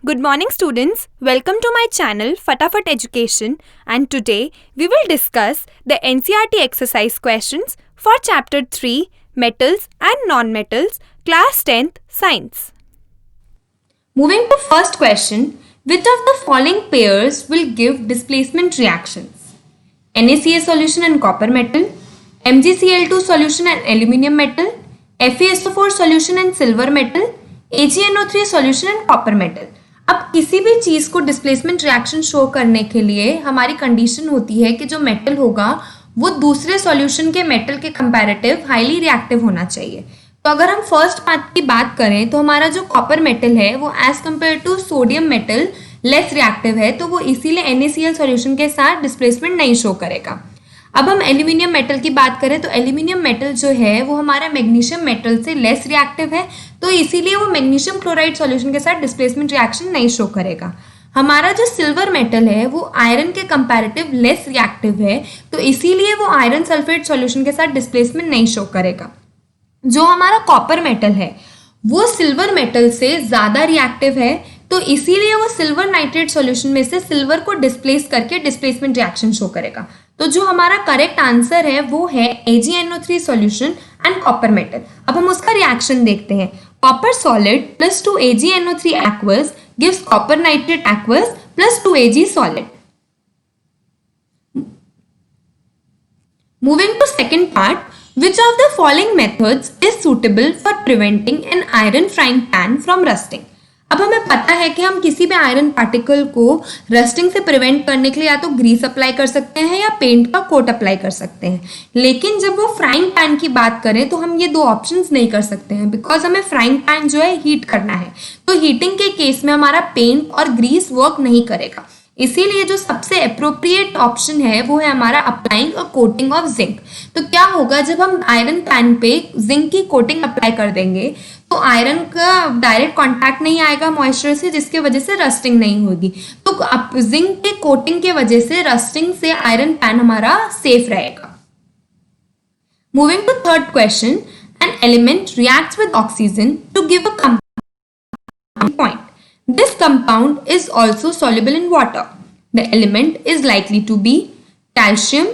Good morning students, welcome to my channel Fatafat Education, and today we will discuss the NCERT exercise questions for chapter 3 Metals and Non-Metals, class 10th Science. Moving to first question, which of the following pairs will give displacement reactions? NaCl solution and copper metal, MgCl2 solution and aluminium metal, FeSO4 solution and silver metal, AgNO3 solution and copper metal. अब किसी भी चीज़ को displacement reaction show करने के लिए हमारी condition होती है कि जो मेटल होगा वो दूसरे सॉल्यूशन के मेटल के कंपैरेटिव हाईली रिएक्टिव होना चाहिए। तो अगर हम फर्स्ट पार्ट की बात करें तो हमारा जो कॉपर मेटल है वो as compare to sodium metal less reactive है, तो वो इसीलिए NaCl सॉल्यूशन के साथ डिस्प्लेसमेंट नहीं शो करेगा। अब हम एल्यूमिनियम मेटल की बात करें तो एल्यूमिनियम मेटल जो है वो हमारा मैग्नीशियम मेटल से लेस रिएक्टिव है, तो इसीलिए वो मैग्नीशियम क्लोराइड सॉल्यूशन के साथ डिस्प्लेसमेंट रिएक्शन नहीं शो करेगा। हमारा जो सिल्वर मेटल है वो आयरन के कंपैरेटिव लेस रिएक्टिव है, तो इसीलिए वो आयरन सल्फेट सॉल्यूशन के साथ डिस्प्लेसमेंट नहीं शो करेगा। जो हमारा कॉपर मेटल है वो सिल्वर मेटल से ज़्यादा रिएक्टिव है, तो इसीलिए वो सिल्वर नाइट्रेट सॉल्यूशन में से सिल्वर को डिस्प्लेस करके डिस्प्लेसमेंट रिएक्शन शो करेगा। तो जो हमारा करेक्ट आंसर है वो है AgNO3 solution and copper metal. अब हम उसका रिएक्शन देखते हैं। Copper solid plus 2 AgNO3 aqueous gives copper nitrate aqueous plus 2 Ag solid. Moving to second part, which of the following methods is suitable for preventing an iron frying pan from rusting? अब हमें पता है कि हम किसी भी iron particle को rusting से प्रिवेंट करने के लिए या तो ग्रीस अप्लाई कर सकते हैं या पेंट का कोट अप्लाई कर सकते हैं, लेकिन जब वो फ्राइंग पैन की बात करें तो हम ये दो ऑप्शंस नहीं कर सकते हैं, बिकॉज हमें फ्राइंग पैन जो है हीट करना है। तो हीटिंग के केस में हमारा पेंट और ग्रीस वर्क नहीं करेगा, इसीलिए जो सबसे अप्रोप्रिएट ऑप्शन है वो है हमारा applying a coating of zinc. तो क्या होगा, जब हम आयरन पैन पे जिंक की कोटिंग अप्लाई कर देंगे तो आयरन का डायरेक्ट कांटेक्ट नहीं आएगा मॉइस्चर से, जिसके वजह से रस्टिंग नहीं होगी। तो जिंक के कोटिंग के वजह से रस्टिंग से आयरन पैन हमारा सेफ रहेगा। Moving to third question, an element reacts with oxygen to give a compound point. This compound is also soluble in water. The element is likely to be calcium,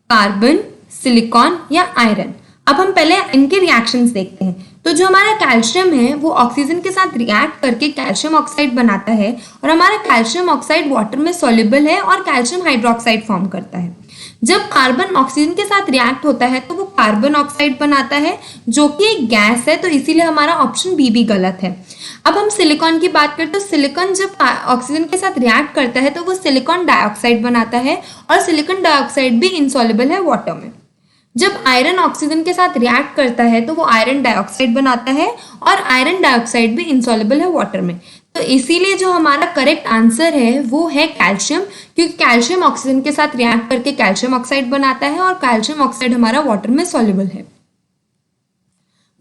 carbon, silicon या iron. अब हम पहले इनके reactions देखते हैं। तो जो हमारा कैल्शियम है वो ऑक्सीजन के साथ रिएक्ट करके कैल्शियम ऑक्साइड बनाता है, और हमारा कैल्शियम ऑक्साइड वाटर में सॉल्युबल है और कैल्शियम हाइड्रोक्साइड फॉर्म करता है। जब कार्बन ऑक्सीजन के साथ रिएक्ट होता है तो वो कार्बन ऑक्साइड बनाता है जो कि एक गैस है, तो इसीलिए हमारा ऑप्शन बी भी गलत है। अब हम सिलिकॉन की बात करें तो सिलिकॉन जब ऑक्सीजन के साथ रिएक्ट करता है तो वो सिलिकॉन डाइऑक्साइड बनाता है, और सिलिकॉन डाइऑक्साइड भी इनसॉल्युबल है वाटर में। जब आयरन ऑक्सीजन के साथ रिएक्ट करता है तो वो आयरन डाइऑक्साइड बनाता है, और आयरन डाइऑक्साइड भी इनसॉल्युबल है वाटर में। तो इसीलिए जो हमारा करेक्ट आंसर है वो है कैल्शियम, क्योंकि कैल्शियम ऑक्सीजन के साथ रिएक्ट करके कैल्शियम ऑक्साइड बनाता है, और कैल्शियम ऑक्साइड हमारा वाटर में सॉल्युबल है।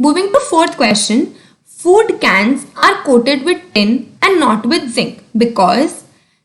Moving to fourth question, food cans are coated with tin and not with zinc because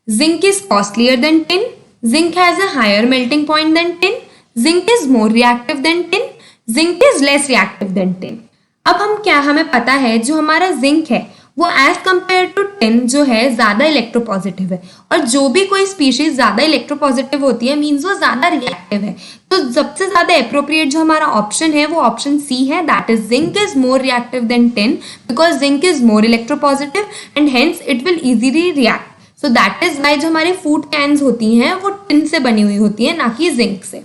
zinc is costlier than tin, zinc has a higher melting point than tin, zinc is more reactive than tin, zinc is less reactive than tin. अब हमें पता है जो हमारा zinc है वो as compare to tin जो है ज्यादा इलेक्ट्रोपॉजिटिव है, और जो भी कोई स्पीशीज ज्यादा इलेक्ट्रोपॉजिटिव होती है मींस वो ज्यादा रिएक्टिव है। तो सबसे ज्यादा अप्रोप्रिएट जो हमारा ऑप्शन है वो ऑप्शन सी है, that is zinc is more reactive than tin because zinc is more electropositive and hence it will easily react. So that is why जो हमारी फूड कैन्स होती हैं वो टिन से बनी हुई होती है, ना कि जिंक से।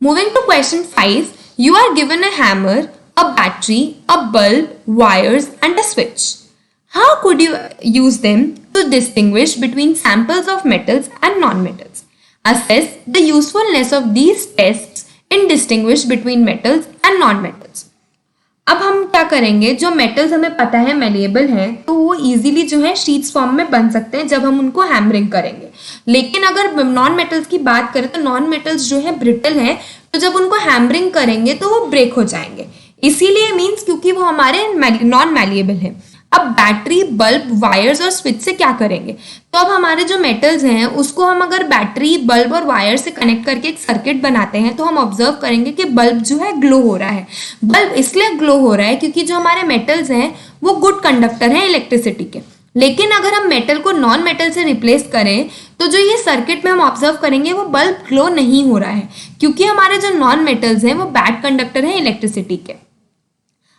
Moving to question 5, you are given a hammer, a battery, a bulb, wires and a switch. How could you use them to distinguish between samples of metals and non-metals? Assess the usefulness of these tests in distinguish between metals and non-metals. अब हम क्या करेंगे, जो metals हमें पता है malleable हैं तो वो इजीली जो है शीट्स फॉर्म में बन सकते हैं जब हम उनको हैमरिंग करेंगे, लेकिन अगर नॉन मेटल्स की बात करें तो नॉन मेटल्स जो है ब्रिटल हैं, तो जब उनको हैमरिंग करेंगे तो वो ब्रेक हो जाएंगे, इसीलिए मीन्स क्योंकि वो हमारे नॉन मैलिएबल है। अब बैटरी, बल्ब, वायर्स और स्विच से क्या करेंगे, तो अब हमारे जो मेटल्स हैं उसको हम अगर बैटरी, बल्ब और वायर से कनेक्ट करके एक सर्किट बनाते हैं तो हम ऑब्जर्व करेंगे कि बल्ब जो है ग्लो हो रहा है। बल्ब इसलिए ग्लो हो रहा है क्योंकि जो हमारे मेटल्स हैं वो गुड कंडक्टर हैं इलेक्ट्रिसिटी के। लेकिन अगर हम मेटल को नॉन मेटल से रिप्लेस करें तो जो ये सर्किट में हम ऑब्जर्व करेंगे वो बल्ब ग्लो नहीं हो रहा है, क्योंकि हमारे जो नॉन मेटल्स हैं वो बैड कंडक्टर हैं इलेक्ट्रिसिटी के।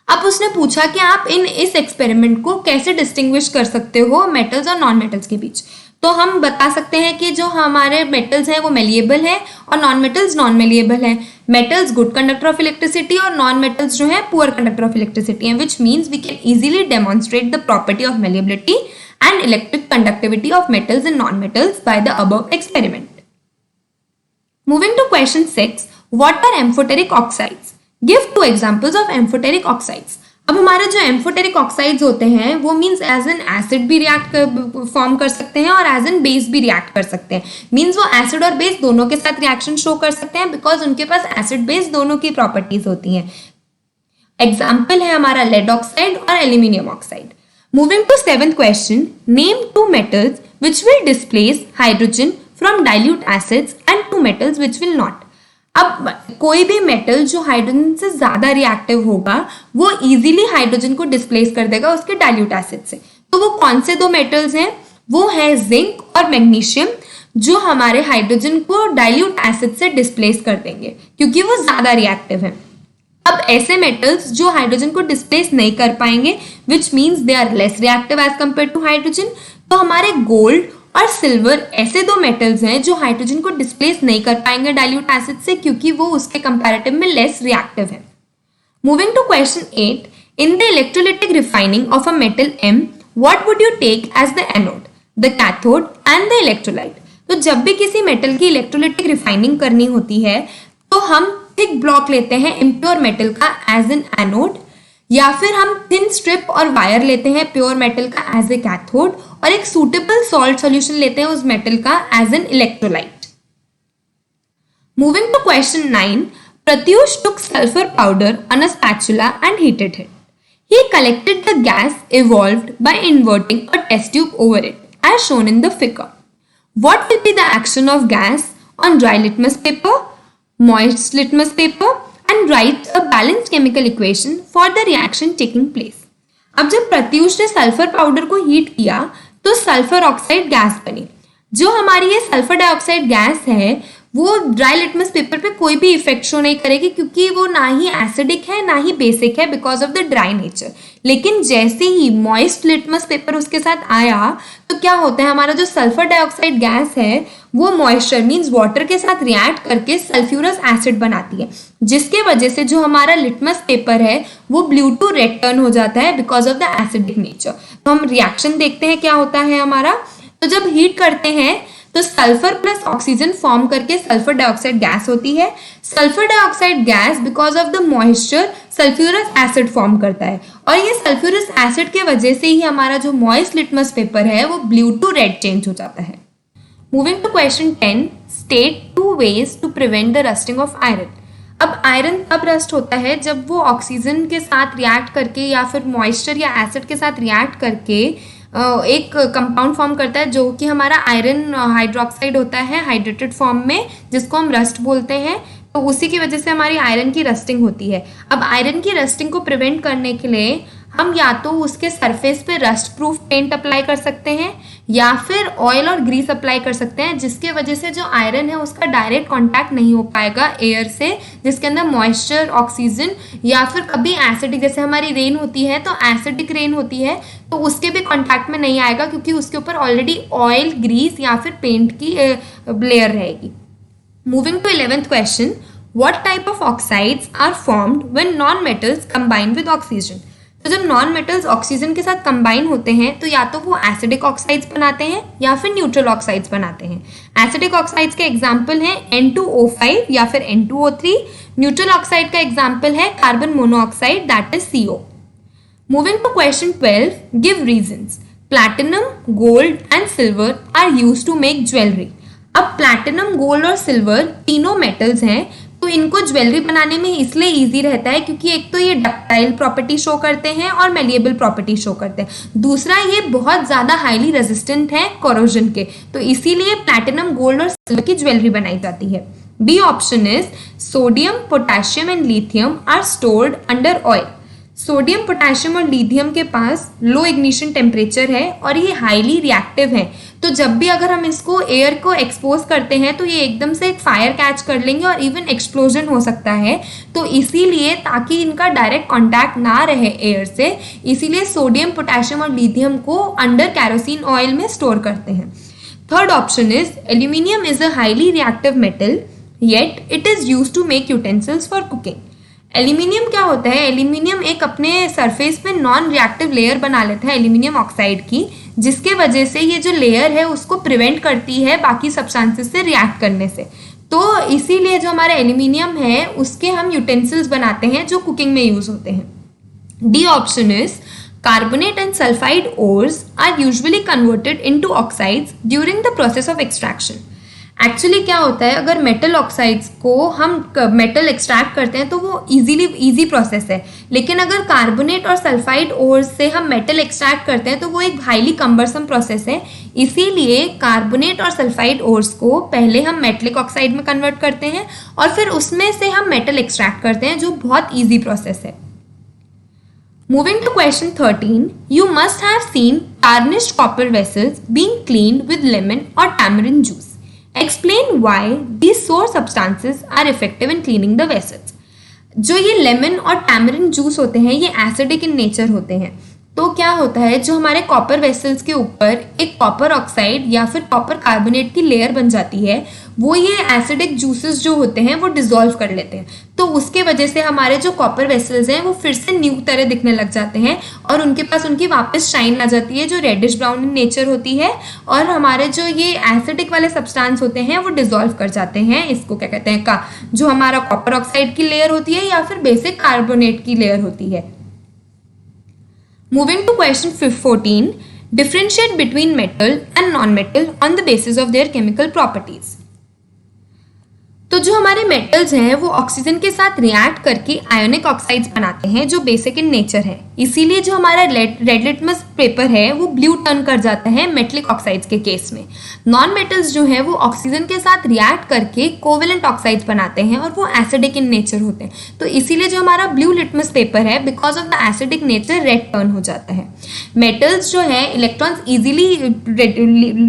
अब उसने पूछा कि आप इस एक्सपेरिमेंट को कैसे डिस्टिंग्विश कर सकते हो मेटल्स और नॉन मेटल्स के बीच। तो हम बता सकते हैं कि जो हमारे मेटल्स हैं वो मेलिएबल हैं और नॉन मेटल्स नॉन मेलिएबल हैं। Metals good conductor of electricity और नॉन मेटल्स जो है पुअर कंडक्टर ऑफ इलेक्ट्रिसिटी हैं, which means we can easily demonstrate the property of malleability and electric conductivity of metals and non metals by the above experiment. Moving to question 6, what are amphoteric oxides? Give 2 examples of amphoteric oxides. अब हमारे जो amphoteric oxides होते हैं वो means as an acid भी react form कर सकते हैं और एज एन बेस भी रिएक्ट कर सकते हैं। मीन्स वो एसिड और बेस दोनों के साथ रिएक्शन शो कर सकते हैं बिकॉज उनके पास एसिड बेस दोनों की प्रॉपर्टीज होती हैं। एग्जाम्पल है हमारा लेड ऑक्साइड और aluminium oxide. Moving to 7th question, name 2 metals which will displace hydrogen from dilute acids and 2 metals which will not। अब कोई भी मेटल जो हाइड्रोजन से ज्यादा रिएक्टिव होगा वो इजीली हाइड्रोजन को डिस्प्लेस कर देगा उसके डाइल्यूट एसिड से। तो वो कौन से 2 मेटल्स हैं? वो है जिंक और मैग्नीशियम, जो हमारे हाइड्रोजन को डाइल्यूट एसिड से डिस्प्लेस कर देंगे क्योंकि वो ज्यादा रिएक्टिव है। अब ऐसे मेटल्स जो हाइड्रोजन को डिस्प्लेस नहीं कर पाएंगे which means they are less reactive as compare to hydrogen, तो हमारे गोल्ड और सिल्वर ऐसे 2 मेटल्स हैं जो हाइड्रोजन को डिस्प्लेस नहीं कर पाएंगे डाइल्यूट एसिड से क्योंकि वो उसके कंपैरेटिव में लेस रिएक्टिव है। Moving to question 8, in the electrolytic refining of a metal M, what would you take as the anode, the cathode and the electrolyte? तो जब भी किसी मेटल की इलेक्ट्रोलिटिक रिफाइनिंग करनी होती है तो हम थिक ब्लॉक लेते हैं इम्प्योर मेटल का एज एन एनोड, या फिर हम थिन स्ट्रिप और वायर लेते हैं प्योर मेटल का एज ए कैथोड और एक सूटेबल सॉल्ट सॉल्यूशन लेते हैं उस मेटल का as an electrolyte. Moving to question 9, Pratyush took sulfur powder on a spatula and heated it. He collected the gas evolved by inverting a test tube over it as shown in the figure. What will be the action of gas on dry litmus paper, moist litmus paper and write a balanced chemical equation for the reaction taking place. अब जब प्रत्यूष ने sulphur powder को heat किया तो sulphur oxide gas बनी। जो हमारी ये सल्फर डाइऑक्साइड गैस है वो ड्राई लिटमस पेपर पे कोई भी इफेक्ट शो नहीं करेगी क्योंकि वो ना ही एसिडिक है ना ही बेसिक है because of the dry nature. लेकिन जैसे ही मॉइस्ट लिटमस पेपर उसके साथ आया तो क्या होता है, हमारा जो सल्फर डाइऑक्साइड गैस है वो मॉइस्चर मीन्स वाटर के साथ रिएक्ट करके सल्फ्यूरस एसिड बनाती है, जिसके वजह से जो हमारा लिटमस पेपर है वो ब्लू टू रेड टर्न हो जाता है because of the acidic nature. तो हम रिएक्शन देखते हैं क्या होता है हमारा। तो जब हीट करते हैं तो सल्फर प्लस ऑक्सीजन फॉर्म करके सल्फर डाइऑक्साइड गैस होती है। Sulphur dioxide gas because of the moisture sulphurous acid form करता है और ये सल्फ्यूरस एसिड के वजह से ही हमारा जो मॉइस्ट लिटमस पेपर है वो ब्लू टू रेड चेंज हो जाता है। Moving to question 10, state 2 ways to prevent the rusting of iron. अब आयरन तब रस्ट होता है जब वो ऑक्सीजन के साथ रिएक्ट करके या फिर मॉइस्चर या एसिड के साथ रिएक्ट करके एक कंपाउंड फॉर्म करता है जो कि हमारा आयरन हाइड्रोक्साइड होता है हाइड्रेटेड फॉर्म में, जिसको हम रस्ट बोलते हैं। तो उसी की वजह से हमारी आयरन की रस्टिंग होती है। अब आयरन की रस्टिंग को प्रिवेंट करने के लिए हम या तो उसके सरफेस पे रस्ट प्रूफ पेंट अप्लाई कर सकते हैं या फिर ऑयल और ग्रीस अप्लाई कर सकते हैं, जिसके वजह से जो आयरन है उसका डायरेक्ट कांटेक्ट नहीं हो पाएगा एयर से जिसके अंदर मॉइस्चर, ऑक्सीजन या फिर कभी एसिडिक, जैसे हमारी रेन होती है तो एसिडिक रेन होती है तो उसके भी कांटेक्ट में नहीं आएगा क्योंकि उसके ऊपर ऑलरेडी ऑयल, ग्रीस या फिर पेंट की लेयर रहेगी। Moving to 11th question, what type of oxides are formed when non-metals combine with oxygen? तो जब नॉन मेटल्स ऑक्सीजन के साथ कंबाइन होते हैं तो या तो वो एसिडिक ऑक्साइड्स बनाते हैं या फिर न्यूट्रल ऑक्साइड्स बनाते हैं। एसिडिक ऑक्साइड्स के एग्जांपल हैं N2O5 या फिर N2O3। न्यूट्रल ऑक्साइड का एग्जांपल है carbon monoxide that is CO। Moving to question 12, give reasons. Platinum, gold and silver are used to make jewellery. अब प्लैटिनम, गोल्ड और सिल्वर तीनों मेटल्स हैं तो इनको ज्वेलरी बनाने में इसलिए इजी रहता है क्योंकि एक तो ये डक्टाइल प्रॉपर्टी शो करते हैं और मेलिएबल प्रॉपर्टी शो करते हैं, दूसरा ये बहुत ज़्यादा हाईली रेजिस्टेंट है कोरोजन के, तो इसीलिए प्लैटिनम, गोल्ड और सिल्वर की ज्वेलरी बनाई जाती है। B option is sodium, potassium and lithium are stored under oil. Sodium, potassium और लिथियम के पास लो इग्निशन टेम्परेचर है और ये हाईली रिएक्टिव है। तो जब भी अगर हम इसको एयर को एक्सपोज करते हैं तो ये एकदम से एक फायर कैच कर लेंगे और इवन एक्सप्लोजन हो सकता है। तो इसीलिए ताकि इनका डायरेक्ट कांटेक्ट ना रहे एयर से, इसीलिए सोडियम, पोटेशियम और लिथियम को अंडर कैरोसिन ऑयल में स्टोर करते हैं। Third option is aluminium is a highly reactive metal yet it is used to make utensils for cooking. Aluminium क्या होता है? एल्यूमिनियम एक अपने सरफेस पे नॉन रिएक्टिव लेयर बना लेता है एल्यूमिनियम ऑक्साइड की, जिसके वजह से ये जो लेयर है उसको प्रिवेंट करती है बाकी सब्सटेंसेस से रिएक्ट करने से। तो इसीलिए जो हमारा एल्यूमिनियम है उसके हम यूटेंसिल्स बनाते हैं जो कुकिंग में यूज होते हैं। D option is carbonate and sulfide ores are usually converted into oxides during the process of extraction. Actually क्या होता है, अगर मेटल ऑक्साइड्स को हम मेटल एक्सट्रैक्ट करते हैं तो वो इजी प्रोसेस है, लेकिन अगर कार्बोनेट और सल्फाइड ओर से हम मेटल एक्सट्रैक्ट करते हैं तो वो एक हाईली कम्बरसम प्रोसेस है। इसीलिए कार्बोनेट और सल्फाइड ओर्स को पहले हम मेटलिक ऑक्साइड में कन्वर्ट करते हैं और फिर उसमें से हम मेटल एक्सट्रैक्ट करते हैं, जो बहुत ईजी प्रोसेस है। Moving to question 13, you must have seen tarnished copper vessels being cleaned with lemon or tamarind juice. Explain why these sour substances are effective in cleaning the vessels. जो ये lemon और tamarind juice होते हैं ये acidic in nature होते हैं। तो क्या होता है, जो हमारे कॉपर वेसल्स के ऊपर एक कॉपर ऑक्साइड या फिर कॉपर कार्बोनेट की लेयर बन जाती है, वो ये एसिडिक जूसेस जो होते हैं वो डिसॉल्व कर लेते हैं। तो उसके वजह से हमारे जो कॉपर वेसल्स हैं वो फिर से न्यू तरह दिखने लग जाते हैं और उनके पास उनकी वापस शाइन आ जाती है जो रेडिश ब्राउन इन नेचर होती है, और हमारे जो ये एसिडिक वाले सब्सटेंस होते हैं वो डिसॉल्व कर जाते हैं। इसको क्या कहते हैं, का जो हमारा कॉपर ऑक्साइड की लेयर होती है या फिर बेसिक कार्बोनेट की लेयर होती है। Moving to question 14, differentiate between metal and non-metal on the basis of their chemical properties. तो जो हमारे मेटल्स हैं वो ऑक्सीजन के साथ रिएक्ट करके आयोनिक ऑक्साइड्स बनाते हैं जो बेसिक इन नेचर है। इसीलिए जो हमारा रेड लिटमस पेपर है वो ब्लू टर्न कर जाता है मेटलिक ऑक्साइड्स के केस में। नॉन मेटल्स जो है वो ऑक्सीजन के साथ रिएक्ट करके कोवेलेंट ऑक्साइड्स बनाते हैं और वो एसिडिक इन नेचर होते हैं। तो इसीलिए जो हमारा ब्लू लिटमस पेपर है because of the acidic nature red turn हो जाता है। मेटल्स जो है इलेक्ट्रॉन्स इजीली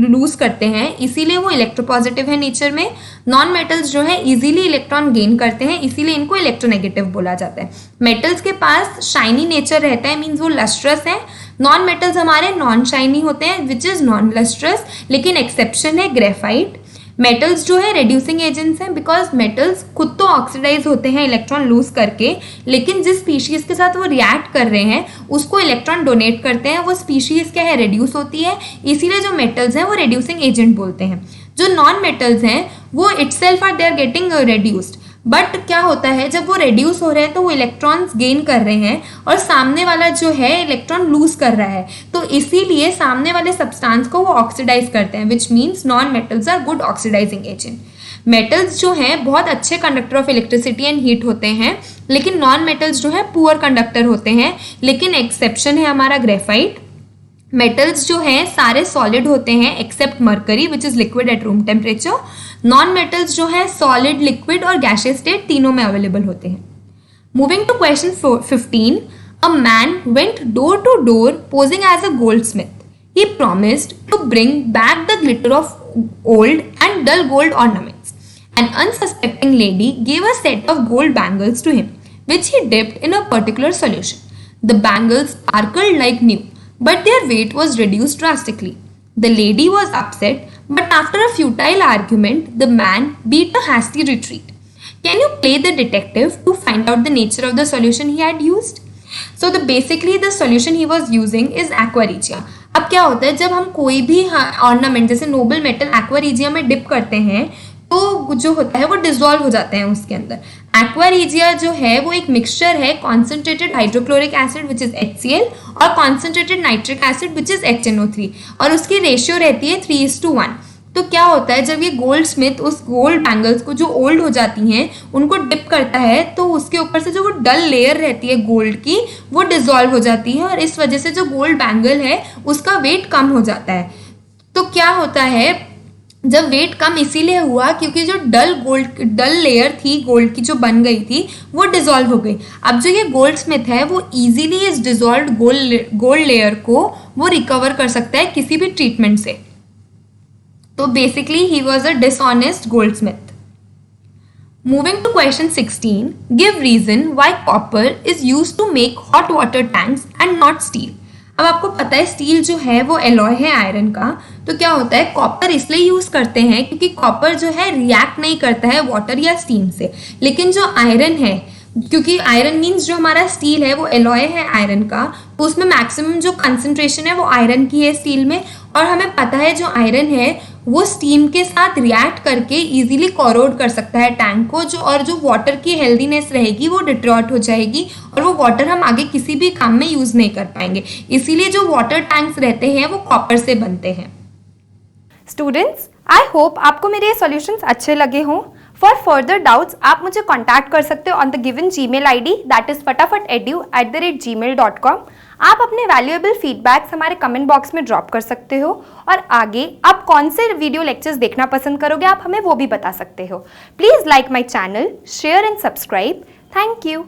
लूज करते हैं, इसीलिए वो इलेक्ट्रोपॉजिटिव है नेचर में। नॉन मेटल्स जो है इजीली इलेक्ट्रॉन गेन करते हैं, इसीलिए इनको इलेक्ट्रोनेगेटिव बोला जाता है। मेटल्स के पास शाइनी नेचर रहता है, मींस वो लस्ट्रस है। नॉन मेटल्स हमारे नॉन शाइनी होते हैं विच इज नॉन लस्ट्रस, लेकिन एक्सेप्शन है ग्रेफाइट। मेटल्स जो है रेड्यूसिंग एजेंट्स हैं बिकॉज मेटल्स खुद तो ऑक्सीडाइज होते हैं इलेक्ट्रॉन लूज करके, लेकिन जिस स्पीशीज के साथ वो रिएक्ट कर रहे हैं उसको इलेक्ट्रॉन डोनेट करते हैं, वो स्पीशीज क्या है, रेड्यूस होती है। इसीलिए जो मेटल्स हैं वो रेड्यूसिंग एजेंट बोलते हैं। जो नॉन मेटल्स हैं वो itself are they are getting reduced, but क्या होता है जब वो रेड्यूस हो रहे हैं तो वो इलेक्ट्रॉन्स गेन कर रहे हैं और सामने वाला जो है इलेक्ट्रॉन लूज कर रहा है, तो इसीलिए सामने वाले सब्सटेंस को वो ऑक्सीडाइज करते हैं, which means non metals are good oxidising agent. Metals जो हैं बहुत अच्छे conductor of electricity and heat होते हैं, लेकिन नॉन मेटल्स जो है पुअर कंडक्टर होते हैं, लेकिन एक्सेप्शन है हमारा ग्रेफाइट। मेटल्स जो हैं सारे सॉलिड होते हैं except mercury which is liquid at room temperature. Non metals जो है सॉलिड, लिक्विड और गैसियस स्टेट तीनों में अवेलेबल होते हैं। Moving to question 15, a man went door to door posing as a goldsmith. He promised to bring back the glitter of old and dull gold ornaments. An unsuspecting lady gave a set of gold bangles to him, which he dipped in a particular solution. The bangles sparkled like new, but their weight was reduced drastically. The lady was upset, but after a futile argument, the man beat a hasty retreat. Can you play the detective to find out the nature of the solution he had used? So basically the solution he was using is aqua regia. अब क्या होता है जब हम कोई भी ornament जैसे Nobel metal aqua regia में डिप करते हैं तो जो होता है वो डिसॉल्व हो जाते हैं उसके अंदर। एक्वा रिजिया जो है वो एक मिक्सचर है concentrated hydrochloric acid which is HCl और concentrated nitric acid which is HNO3 और उसकी रेशियो रहती है 3:1। तो क्या होता है जब ये गोल्ड स्मिथ उस गोल्ड बैंगल्स को जो ओल्ड हो जाती हैं उनको डिप करता है तो उसके ऊपर से जो वो डल लेयर रहती है गोल्ड की वो डिसॉल्व हो जाती है और इस वजह से जो गोल्ड बैंगल है उसका वेट कम हो जाता है। तो क्या होता है जब वेट कम इसीलिए हुआ क्योंकि जो डल लेयर थी गोल्ड की जो बन गई थी वो डिसॉल्व हो गई। अब जो ये गोल्डस्मिथ है वो इजीली इस डिसॉल्व्ड गोल्ड लेयर को वो रिकवर कर सकता है किसी भी ट्रीटमेंट से। तो basically he was a dishonest Goldsmith. Moving to question 16, give reason why copper is used to make hot water tanks and not steel. अब आपको पता है स्टील जो है वो एलॉय है आयरन का, तो क्या होता है कॉपर इसलिए यूज करते हैं क्योंकि कॉपर जो है रिएक्ट नहीं करता है वाटर या स्टीम से, लेकिन जो आयरन है, क्योंकि आयरन मीन्स जो हमारा स्टील है वो एलॉय है आयरन का, तो उसमें मैक्सिमम जो कंसंट्रेशन है वो आयरन की है स्टील में, और हमें पता है जो आयरन है वो स्टीम के साथ रिएक्ट करके इजीली कोरोड कर सकता है टैंक को, और जो वाटर की हेल्दीनेस रहेगी वो डिट्रॉट हो जाएगी और वो वाटर हम आगे किसी भी काम में यूज नहीं कर पाएंगे। इसीलिए जो वाटर टैंक्स रहते हैं वो कॉपर से बनते हैं। स्टूडेंट्स, आई होप आपको मेरे ये सॉल्यूशंस अच्छे लगे हों। फॉर फर्दर डाउट्स आप मुझे कॉन्टैक्ट कर सकते हो on the given Gmail ID, that is fatafatedu@gmail.com। आप अपने वैल्यूएबल फीडबैक्स हमारे कमेंट बॉक्स में ड्रॉप कर सकते हो, और आगे आप कौन से वीडियो लेक्चर्स देखना पसंद करोगे आप हमें वो भी बता सकते हो। Please like my channel, share and subscribe. Thank you.